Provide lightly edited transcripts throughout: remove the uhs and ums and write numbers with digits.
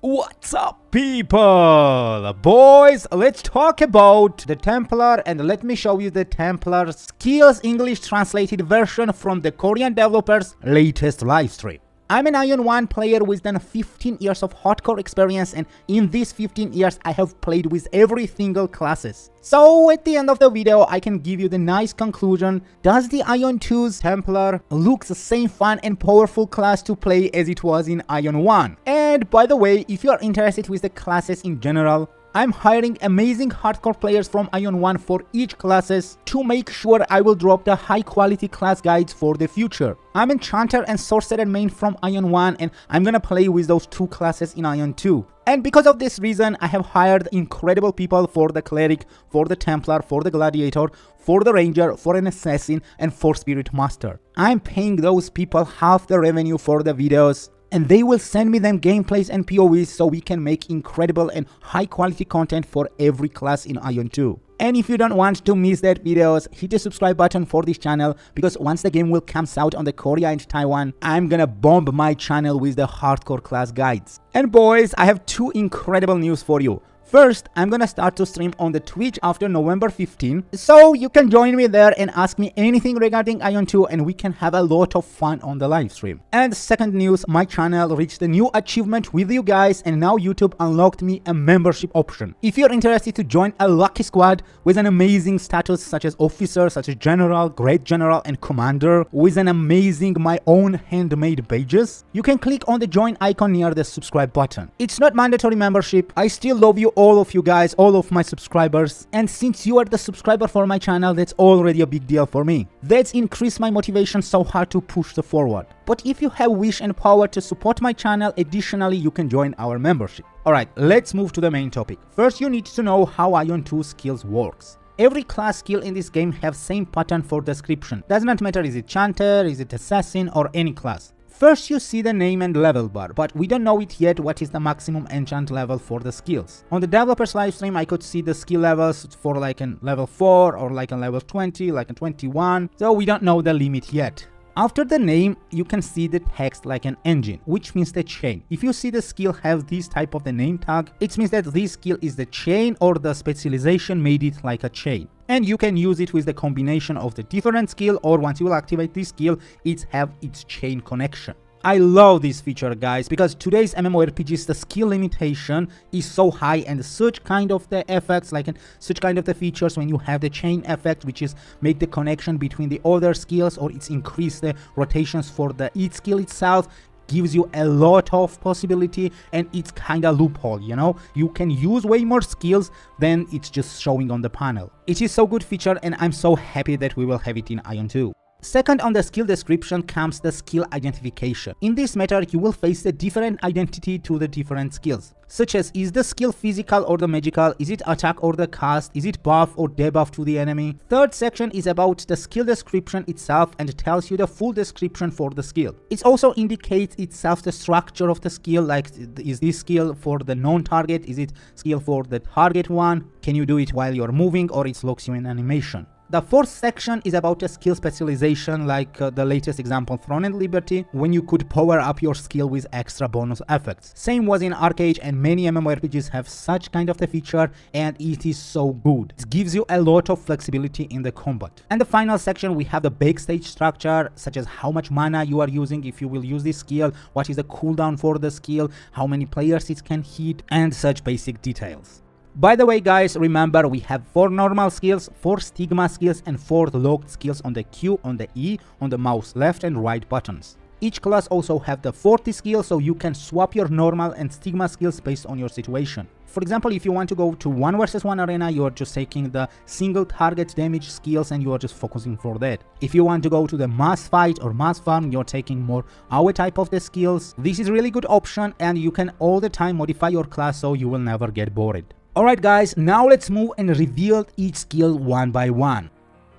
What's up, people? Boys, let's talk about the Templar, and let me show you the Templar Skills English translated version from the Korean developers' latest livestream. I'm an AION 1 player with 15 years of hardcore experience, and in these 15 years I have played with every single classes. So at the end of the video I can give you the nice conclusion. Does the AION 2's Templar looks the same fun and powerful class to play as it was in AION 1? And by the way, if you are interested with the classes in general, I'm hiring amazing hardcore players from AION 1 for each classes to make sure I will drop the high quality class guides for the future. I'm in Chanter and Sorcerer main from AION 1, and I'm gonna play with those two classes in AION 2. And because of this reason, I have hired incredible people for the Cleric, for the Templar, for the Gladiator, for the Ranger, for an Assassin, and for Spirit Master. I'm paying those people half the revenue for the videos, and they will send me them gameplays and POVs so we can make incredible and high quality content for every class in AION 2. And if you don't want to miss that videos, hit the subscribe button for this channel, because once the game will comes out on the Korea and Taiwan, I'm gonna bomb my channel with the hardcore class guides. And boys, I have two incredible news for you. First, I'm gonna start to stream on the Twitch after November 15, so you can join me there and ask me anything regarding AION 2, and we can have a lot of fun on the live stream. And second news, my channel reached a new achievement with you guys, and now YouTube unlocked me a membership option. If you're interested to join a lucky squad with an amazing status such as officer, such as general, great general, and commander, with an amazing my own handmade badges, you can click on the join icon near the subscribe button. It's not mandatory membership. I still love you, all of you guys, all of my subscribers, and since you are the subscriber for my channel, that's already a big deal for me. That's increased my motivation so hard to push the forward. But if you have wish and power to support my channel, additionally you can join our membership. Alright, let's move to the main topic. First, you need to know how AION 2 skills works. Every class skill in this game have same pattern for description. Does not matter is it Chanter, is it Assassin, or any class. First you see the name and level bar, but we don't know it yet what is the maximum enchant level for the skills. On the developers livestream I could see the skill levels for like a level 4 or like a level 20, like a 21, so we don't know the limit yet. After the name, you can see the text like an engine, which means the chain. If you see the skill have this type of the name tag, it means that this skill is the chain, or the specialization made it like a chain. And you can use it with the combination of the different skill, or once you will activate this skill, it have its chain connection. I love this feature, guys, because today's MMORPGs, the skill limitation is so high, and such kind of the effects, like such kind of the features when you have the chain effect, which is make the connection between the other skills, or it's increase the rotations for the each skill itself, gives you a lot of possibility, and it's kind of loophole, you know, you can use way more skills than it's just showing on the panel. It is so good feature, and I'm so happy that we will have it in AION 2. Second, on the skill description comes the skill identification. In this matter, you will face a different identity to the different skills, such as is the skill physical or the magical, is it attack or the cast, is it buff or debuff to the enemy. Third section is about the skill description itself and tells you the full description for the skill. It also indicates itself the structure of the skill, like is this skill for the non-target, is it skill for the target one, can you do it while you're moving, or it locks you in animation. The fourth section is about a skill specialization, like the latest example Throne and Liberty, when you could power up your skill with extra bonus effects. Same was in Arcade, and many MMORPGs have such kind of the feature, and it is so good. It gives you a lot of flexibility in the combat. And the final section, we have the backstage structure, such as how much mana you are using if you will use this skill, what is the cooldown for the skill, how many players it can hit, and such basic details. By the way, guys, remember we have 4 normal skills, 4 stigma skills, and 4 locked skills on the Q, on the E, on the mouse left and right buttons. Each class also have the 40 skills, so you can swap your normal and stigma skills based on your situation. For example, if you want to go to 1 versus 1 arena, you are just taking the single target damage skills and you are just focusing for that. If you want to go to the mass fight or mass farm, you're taking more AoE type of the skills. This is really good option, and you can all the time modify your class so you will never get bored. Alright guys, now let's move and reveal each skill one by one.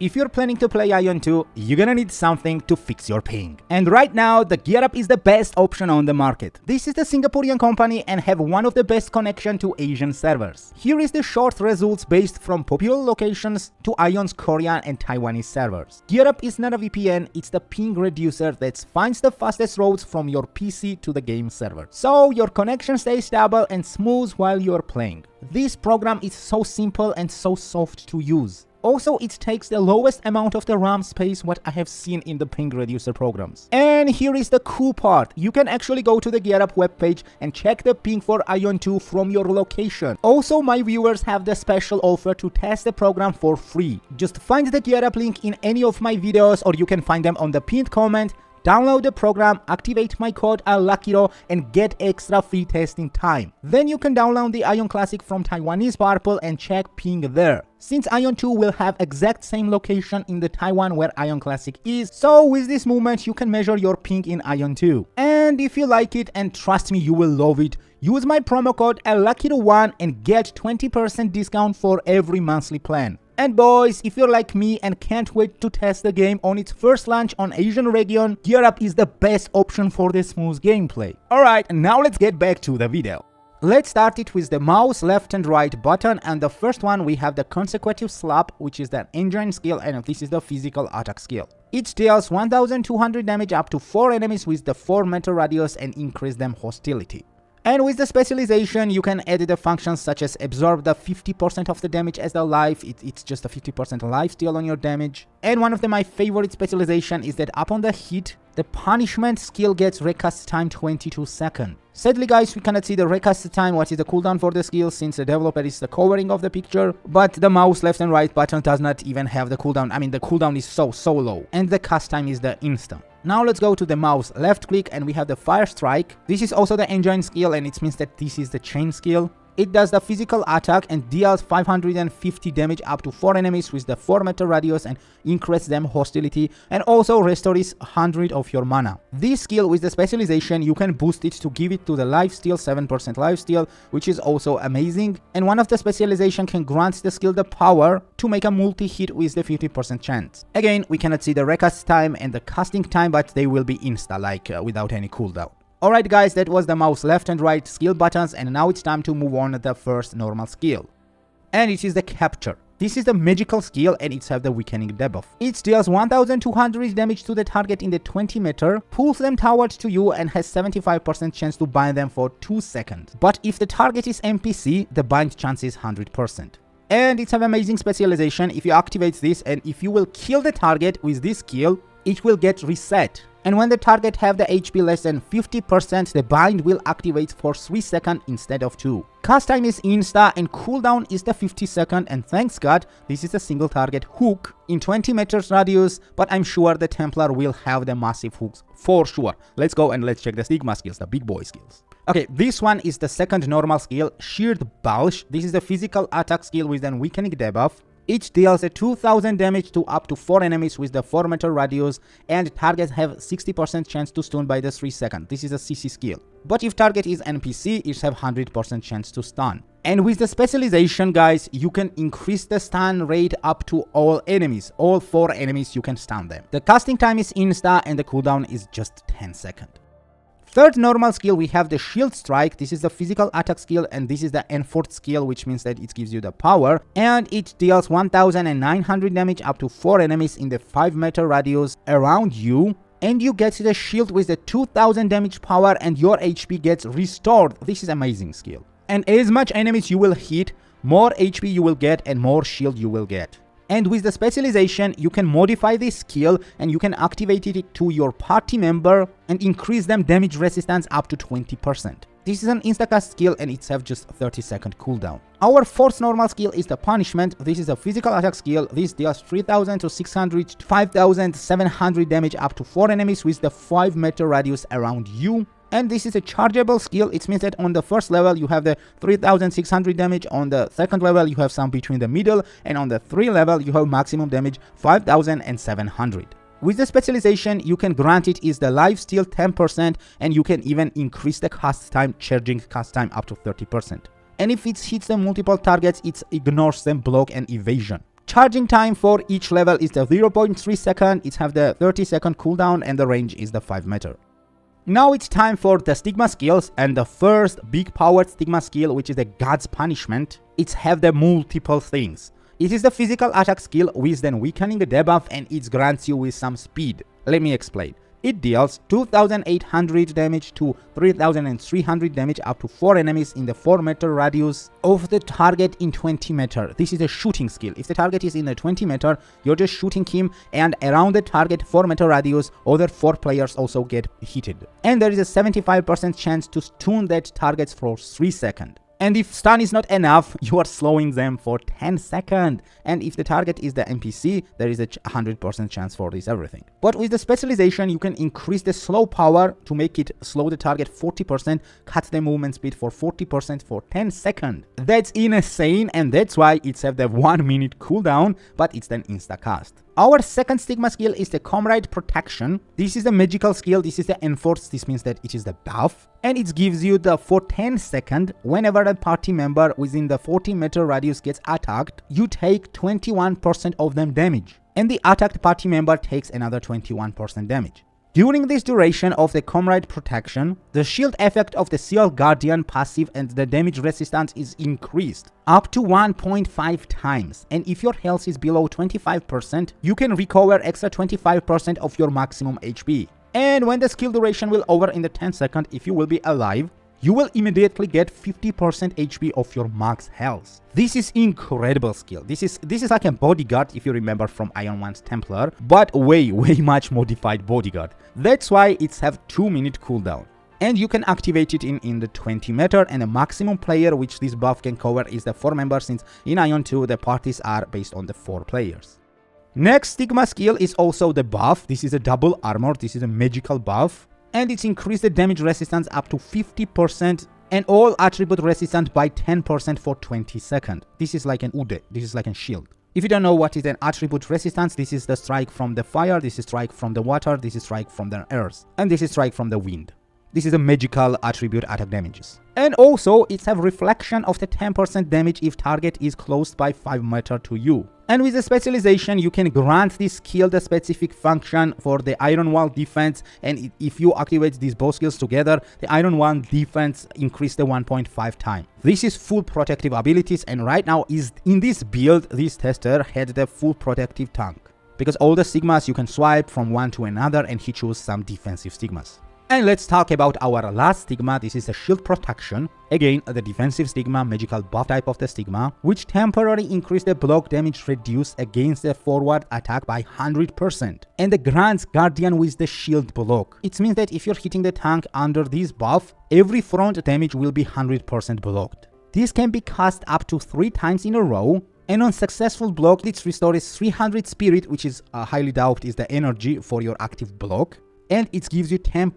If you're planning to play AION 2, you're gonna need something to fix your ping. And right now, the GearUp is the best option on the market. This is a Singaporean company and have one of the best connection to Asian servers. Here is the short results based from popular locations to AION's Korean and Taiwanese servers. GearUp is not a VPN, it's the ping reducer that finds the fastest routes from your PC to the game server. So your connection stays stable and smooth while you're playing. This program is so simple and so soft to use. Also, it takes the lowest amount of the RAM space what I have seen in the ping reducer programs. And here is the cool part. You can actually go to the GearUp webpage and check the ping for AION 2 from your location. Also, my viewers have the special offer to test the program for free. Just find the GearUp link in any of my videos, or you can find them on the pinned comment. Download the program, activate my code aluckyro and get extra free testing time. Then you can download the AION Classic from Taiwanese Purple and check ping there. Since AION 2 will have exact same location in the Taiwan where AION Classic is, so with this movement you can measure your ping in AION 2. And if you like it, and trust me you will love it, use my promo code aluckyro1 and get 20% discount for every monthly plan. And boys, if you're like me and can't wait to test the game on its first launch on Asian region, GearUp is the best option for the smooth gameplay. Alright, now let's get back to the video. Let's start it with the mouse left and right button, and the first one we have the consecutive slap, which is the engine skill, and this is the physical attack skill. It deals 1200 damage up to 4 enemies with the 4-meter radius and increase them hostility. And with the specialization, you can add the functions such as absorb the 50% of the damage as the life. It's just a 50% life steal on your damage. And one of my favorite specialization is that upon the hit, the punishment skill gets recast time 22 seconds. Sadly guys, we cannot see the recast time, what is the cooldown for the skill, since the developer is the covering of the picture, but the mouse left and right button does not even have the cooldown. I mean, the cooldown is so low, and the cast time is the instant. Now let's go to the mouse left click and we have the fire strike. This is also the engine skill, and it means that this is the chain skill. It does the physical attack and deals 550 damage up to 4 enemies with the 4-meter radius and increase them hostility, and also restores 100 of your mana. This skill with the specialization, you can boost it to give it to the life steal, 7% life steal, which is also amazing. And one of the specialization can grant the skill the power to make a multi-hit with the 50% chance. Again, we cannot see the recast time and the casting time, but they will be insta, like without any cooldown. Alright guys, that was the mouse left and right skill buttons, and now it's time to move on to the first normal skill. And it is the capture. This is the magical skill and it's have the weakening debuff. It deals 1200 damage to the target in the 20 meter, pulls them towards to you and has 75% chance to bind them for 2 seconds. But if the target is NPC, the bind chance is 100%. And it's an amazing specialization. If you activate this and if you will kill the target with this skill, it will get reset. And when the target have the HP less than 50%, the bind will activate for 3 seconds instead of 2. Cast time is insta and cooldown is the 50 seconds, and thanks God, this is a single target hook in 20 meters radius, but I'm sure the Templar will have the massive hooks for sure. Let's go and let's check the Sigma skills, the big boy skills. Okay, this one is the second normal skill, Sheared Bulge. This is the physical attack skill with an weakening debuff. It deals a 2000 damage to up to 4 enemies with the 4-meter radius, and targets have 60% chance to stun by the 3 seconds. This is a CC skill. But if target is NPC, it have 100% chance to stun. And with the specialization guys, you can increase the stun rate up to all enemies. All 4 enemies you can stun them. The casting time is insta and the cooldown is just 10 seconds. Third normal skill, we have the Shield Strike. This is the physical attack skill, and this is the enforced skill, which means that it gives you the power. And it deals 1900 damage up to 4 enemies in the 5-meter radius around you. And you get the shield with the 2000 damage power and your HP gets restored. This is amazing skill. And as much enemies you will hit, more HP you will get and more shield you will get. And with the specialization, you can modify this skill and you can activate it to your party member and increase them damage resistance up to 20%. This is an instacast skill and it's have just 30-second cooldown. Our fourth normal skill is the punishment. This is a physical attack skill. This deals 3000 to 600 to 5700 damage up to 4 enemies with the 5-meter radius around you. And this is a chargeable skill. It means that on the first level you have the 3600 damage, on the second level you have some between the middle, and on the 3 level you have maximum damage 5700. With the specialization, you can grant it is the life steal 10%, and you can even increase the cast time, charging cast time up to 30%. And if it hits the multiple targets, it ignores them, block and evasion. Charging time for each level is the 0.3 second, it have the 30-second cooldown, and the range is the 5 meter. Now it's time for the stigma skills, and the first big powered stigma skill, which is the God's Punishment. It have the multiple things. It is the physical attack skill with the weakening debuff, and it grants you with some speed. Let me explain. It deals 2800 damage to 3300 damage up to 4 enemies in the 4 meter radius of the target in 20 meter. This is a shooting skill. If the target is in the 20 meter, you're just shooting him, and around the target 4 meter radius, other 4 players also get hit. And there is a 75% chance to stun that targets for 3 seconds. And if stun is not enough, you are slowing them for 10 seconds. And if the target is the NPC, there is a 100% chance for this everything. But with the specialization, you can increase the slow power to make it slow the target 40%, cut the movement speed for 40% for 10 seconds. That's insane, and that's why it's have the 1 minute cooldown, but it's an insta-cast. Our second stigma skill is the Comrade Protection. This is a magical skill. This is the Enforce. This means that it is the buff. And it gives you the for 10 seconds, whenever a party member within the 40 meter radius gets attacked, you take 21% of them damage. And the attacked party member takes another 21% damage. During this duration of the Comrade Protection, the shield effect of the Seal Guardian passive and the damage resistance is increased up to 1.5 times. And if your health is below 25%, you can recover extra 25% of your maximum HP. And when the skill duration will over in the 10 seconds, if you will be alive, you will immediately get 50% HP of your max health. This is incredible skill. This is like a bodyguard, if you remember from AION 1's Templar, but way much modified bodyguard. That's why it's have 2 minute cooldown. And you can activate it in the 20 meter, and the maximum player which this buff can cover is the 4 members, since in AION 2 the parties are based on the 4 players. Next stigma skill is also the buff. This is a double armor. This is a magical buff. And it's increased the damage resistance up to 50% and all attribute resistance by 10% for 20 seconds. This is like an ude. This is like a shield. If you don't know what is an attribute resistance, this is the strike from the fire, this is strike from the water, this is strike from the earth, and this is strike from the wind. This is a magical attribute attack damages. And also, it's a reflection of the 10% damage if target is close by 5 meter to you. And with the specialization, you can grant this skill the specific function for the Iron Wall defense, and if you activate these both skills together, the Iron Wall defense increase the 1.5 times. This is full protective abilities, and right now is in this build, this tester had the full protective tank. Because all the stigmas you can swipe from one to another, and he chose some defensive stigmas. And let's talk about our last stigma. This is the Shield Protection. Again, the defensive stigma, magical buff type of the stigma, which temporarily increase the block damage reduced against the forward attack by 100%. And the grants Guardian with the shield block. It means that if you're hitting the tank under this buff, every front damage will be 100% blocked. This can be cast up to 3 times in a row. And on successful block, it restores 300 spirit, which is highly doubt is the energy for your active block. And it gives you 10%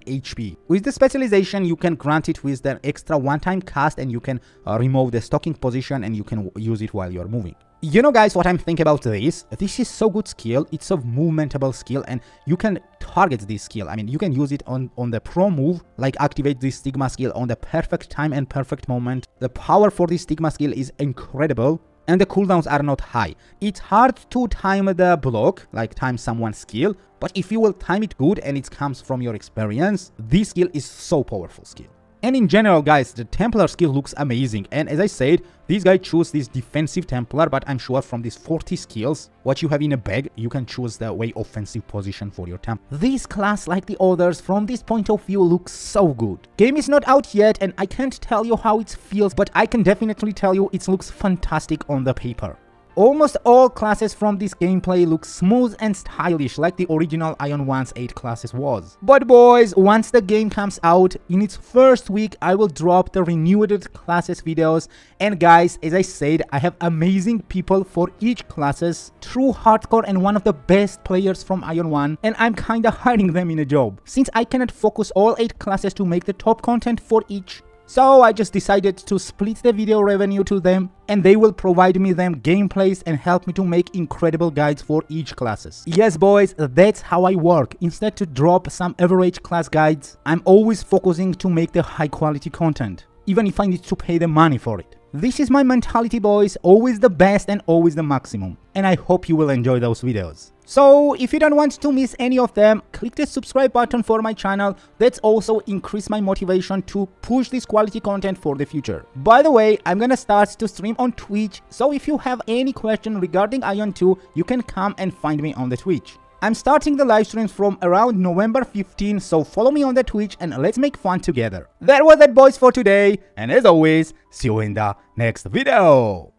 HP. With the specialization, you can grant it with the extra one-time cast, and you can remove the stocking position, and you can use it while you're moving. You know, guys, what I'm thinking about this? This is so good skill. It's a movementable skill, and you can target this skill. I mean, you can use it on the pro move, like activate this stigma skill on the perfect time and perfect moment. The power for this stigma skill is incredible. And the cooldowns are not high. It's hard to time the block, like time someone's skill, but if you will time it good and it comes from your experience, this skill is so powerful skill. And in general, guys, the Templar skill looks amazing. And as I said, this guy chose this defensive Templar, but I'm sure from these 40 skills, what you have in a bag, you can choose the way offensive position for your Templar. This class, like the others, from this point of view, looks so good. Game is not out yet, and I can't tell you how it feels, but I can definitely tell you it looks fantastic on the paper. Almost all classes from this gameplay look smooth and stylish like the original AION 1's 8 classes was. But boys, once the game comes out, in its first week I will drop the renewed classes videos, and guys, as I said, I have amazing people for each classes, true hardcore and one of the best players from AION 1, and I'm kinda hiding them in a job, since I cannot focus all 8 classes to make the top content for each. So I just decided to split the video revenue to them, and they will provide me them gameplays and help me to make incredible guides for each classes. Yes boys, that's how I work. Instead to drop some average class guides, I'm always focusing to make the high quality content. even if I need to pay the money for it. This is my mentality, boys, always the best and always the maximum, and I hope you will enjoy those videos. So if you don't want to miss any of them, click the subscribe button for my channel. That's also increase my motivation to push this quality content for the future. By the way, I'm gonna start to stream on Twitch, so if you have any question regarding AION 2, you can come and find me on the Twitch. I'm starting the live streams from around November 15, so follow me on the Twitch and let's make fun together. That was it, boys, for today, and as always, see you in the next video.